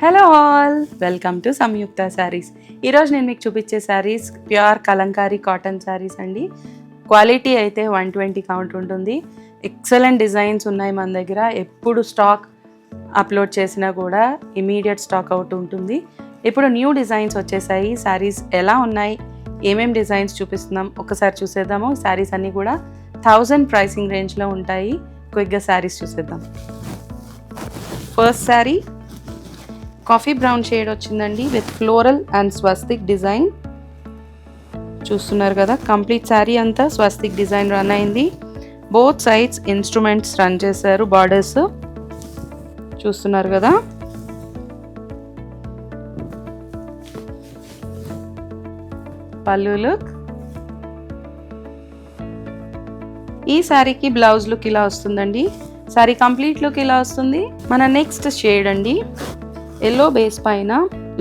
Hello all, welcome to సంయుక్త శారీస్. ఈరోజు నేను మీకు చూపించే శారీస్ ప్యూర్ కలంకారీ కాటన్ శారీస్ అండి. క్వాలిటీ అయితే 120 కౌంట్ ఉంటుంది. ఎక్సలెంట్ డిజైన్స్ ఉన్నాయి మన దగ్గర. ఎప్పుడు స్టాక్ అప్లోడ్ చేసినా కూడా ఇమీడియట్ స్టాక్ అవుట్ ఉంటుంది. ఇప్పుడు న్యూ డిజైన్స్ వచ్చేసాయి. శారీస్ ఎలా ఉన్నాయి, ఏమేమి డిజైన్స్ చూపిస్తున్నాం ఒకసారి చూసేద్దాము. శారీస్ అన్నీ కూడా 1000 ప్రైసింగ్ రేంజ్లో ఉంటాయి. క్విక్గా శారీస్ చూసేద్దాం. First sari coffee brown shade వచ్చిందండి with floral and swastik design. చూస్తున్నారు కదా, కంప్లీట్ శారీ అంతా స్వస్తిక్ డిజైన్ రన్ అయింది. బోత్ సైడ్స్ ఇన్స్ట్రుమెంట్స్ రన్ చేశారు, బార్డర్స్ చూస్తున్నారు కదా. పల్లు లుక్. ఈ శారీకి బ్లౌజ్ లుక్ ఇలా వస్తుందండి. శారీ కంప్లీట్ లుక్ ఇలా వస్తుంది. మన నెక్స్ట్ షేడ్ అండి, ఎల్లో బేస్ పైన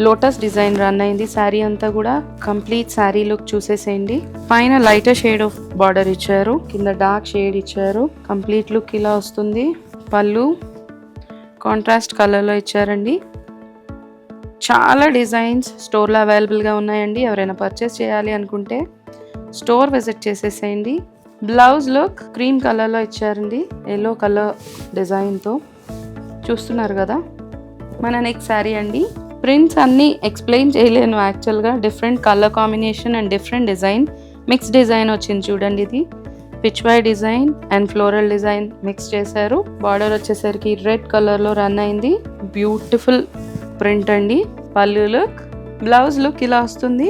లోటస్ డిజైన్ రన్ అయింది. శారీ అంతా కూడా కంప్లీట్ శారీ లుక్ చూసేసేయండి. పైన లైటర్ షేడ్ ఆఫ్ బార్డర్ ఇచ్చారు, కింద డార్క్ షేడ్ ఇచ్చారు. కంప్లీట్ లుక్ ఇలా వస్తుంది. పళ్ళు కాంట్రాస్ట్ కలర్లో ఇచ్చారండి. చాలా డిజైన్స్ స్టోర్లో అవైలబుల్గా ఉన్నాయండి. ఎవరైనా పర్చేస్ చేయాలి అనుకుంటే స్టోర్ విజిట్ చేసేసేయండి. బ్లౌజ్ లుక్ క్రీమ్ కలర్లో ఇచ్చారండి, ఎల్లో కలర్ డిజైన్తో. చూస్తున్నారు కదా. మన నెక్స్ట్ శారీ అండి. ప్రింట్స్ అన్నీ ఎక్స్ప్లెయిన్ చేయలేను యాక్చువల్గా. Different colour combination and different design, mix design వచ్చింది చూడండి. ఇది పిచ్ వై design and floral design mix చేశారు. బార్డర్ వచ్చేసరికి రెడ్ కలర్లో రన్ అయింది. బ్యూటిఫుల్ ప్రింట్ అండి. పళ్ళు లుక్. బ్లౌజ్ లుక్ ఇలా వస్తుంది.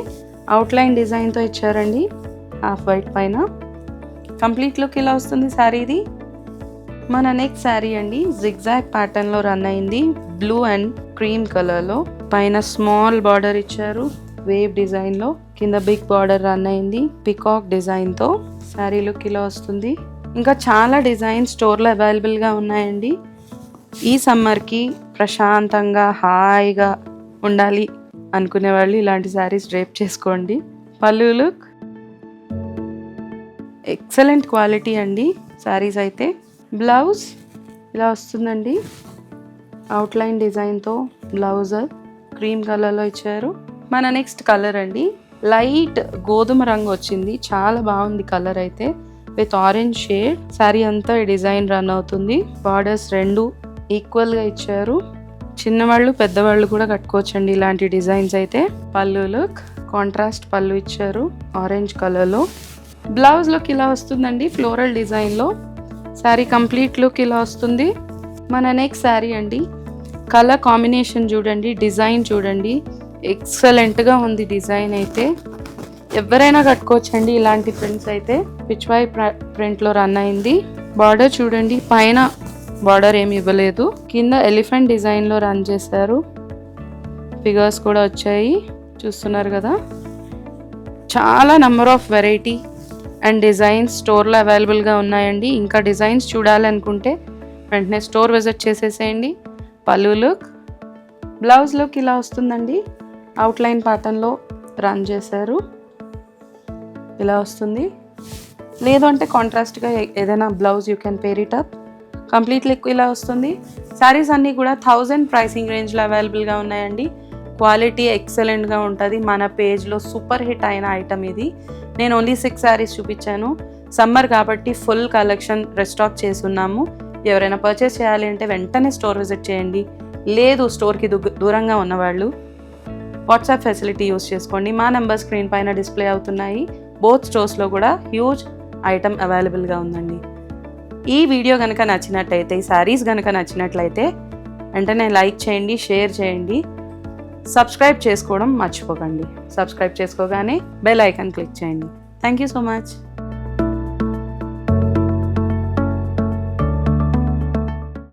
అవుట్లైన్ డిజైన్తో ఇచ్చారండి హాఫ్ వైట్ పైన. కంప్లీట్ లుక్ ఇలా వస్తుంది శారీది. మన నెక్స్ట్ శారీ అండి, జిగ్జాగ్ ప్యాటర్న్లో రన్ అయింది. బ్లూ అండ్ క్రీమ్ కలర్లో. పైన స్మాల్ బార్డర్ ఇచ్చారు వేవ్ డిజైన్లో, కింద బిగ్ బార్డర్ రన్ అయింది పికాక్ డిజైన్తో. శారీ లుక్ ఇలా వస్తుంది. ఇంకా చాలా డిజైన్స్ స్టోర్లో అవైలబుల్గా ఉన్నాయండి. ఈ సమ్మర్కి ప్రశాంతంగా హాయిగా ఉండాలి అనుకునే వాళ్ళు ఇలాంటి శారీస్ డ్రేప్ చేసుకోండి. పళ్ళు లుక్ ఎక్సలెంట్ క్వాలిటీ అండి శారీస్ అయితే. బ్లౌజ్ ఇలా వస్తుందండి, అవుట్లైన్ డిజైన్తో బ్లౌజ్ క్రీమ్ కలర్లో ఇచ్చారు. మన నెక్స్ట్ కలర్ అండి, లైట్ గోధుమ రంగు వచ్చింది. చాలా బాగుంది కలర్ అయితే, విత్ ఆరెంజ్ షేడ్. శారీ అంతా ఈ డిజైన్ రన్ అవుతుంది. బార్డర్స్ రెండు ఈక్వల్గా ఇచ్చారు. చిన్నవాళ్ళు పెద్దవాళ్ళు కూడా కట్టుకోవచ్చండి ఇలాంటి డిజైన్స్ అయితే. పళ్ళు లుక్ కాంట్రాస్ట్ పళ్ళు ఇచ్చారు ఆరెంజ్ కలర్లో. బ్లౌజ్ లుక్ ఇలా వస్తుందండి ఫ్లోరల్ డిజైన్లో. శారీ కంప్లీట్ లుక్ ఇలా వస్తుంది. మన నెక్స్ట్ శారీ అండి, కలర్ కాంబినేషన్ చూడండి, డిజైన్ చూడండి, ఎక్సలెంట్గా ఉంది డిజైన్ అయితే. ఎవరైనా కట్టుకోవచ్చండి ఇలాంటి ప్రింట్స్ అయితే. పిచ్వై ప్రింట్లో రన్ అయింది. బార్డర్ చూడండి, పైన బార్డర్ ఏమి ఇవ్వలేదు, కింద ఎలిఫెంట్ డిజైన్లో రన్ చేశారు. ఫిగర్స్ కూడా వచ్చాయి చూస్తున్నారు కదా. చాలా number of variety and designs స్టోర్లో అవైలబుల్గా ఉన్నాయండి. ఇంకా డిజైన్స్ చూడాలనుకుంటే వెంటనే స్టోర్ విజిట్ చేసేసేయండి. పళ్ళు లుక్. బ్లౌజ్ లుక్ ఇలా వస్తుందండి, అవుట్లైన్ ప్యాటర్న్లో రన్ చేశారు. ఇలా వస్తుంది. లేదు అంటే కాంట్రాస్ట్గా ఏదైనా blouse you can pair it up. Complete look ఇలా వస్తుంది. శారీస్ అన్నీ కూడా 1000 ప్రైసింగ్ రేంజ్లో అవైలబుల్గా ఉన్నాయండి. క్వాలిటీ ఎక్సలెంట్గా ఉంటుంది. మన పేజ్లో సూపర్ హిట్ అయిన ఐటమ్ ఇది. నేను ఓన్లీ 6 శారీస్ చూపించాను. సమ్మర్ కాబట్టి ఫుల్ కలెక్షన్ రీస్టాక్ చేస్తున్నాము. ఎవరైనా పర్చేస్ చేయాలి అంటే వెంటనే స్టోర్ విజిట్ చేయండి. లేదు స్టోర్కి దూరంగా ఉన్నవాళ్ళు వాట్సాప్ ఫెసిలిటీ యూస్ చేసుకోండి. మా నెంబర్ స్క్రీన్ పైన డిస్ప్లే అవుతున్నాయి. బోత్ స్టోర్స్లో కూడా హ్యూజ్ ఐటమ్ అవైలబుల్గా ఉందండి. ఈ వీడియో కనుక నచ్చినట్లయితే, ఈ శారీస్ కనుక నచ్చినట్లయితే వెంటనే లైక్ చేయండి, షేర్ చేయండి, సబ్స్క్రైబ్ చేసుకోవడం మర్చిపోకండి. సబ్స్క్రైబ్ చేసుకోగానే బెల్ ఐకాన్ క్లిక్ చేయండి. Thank you so much.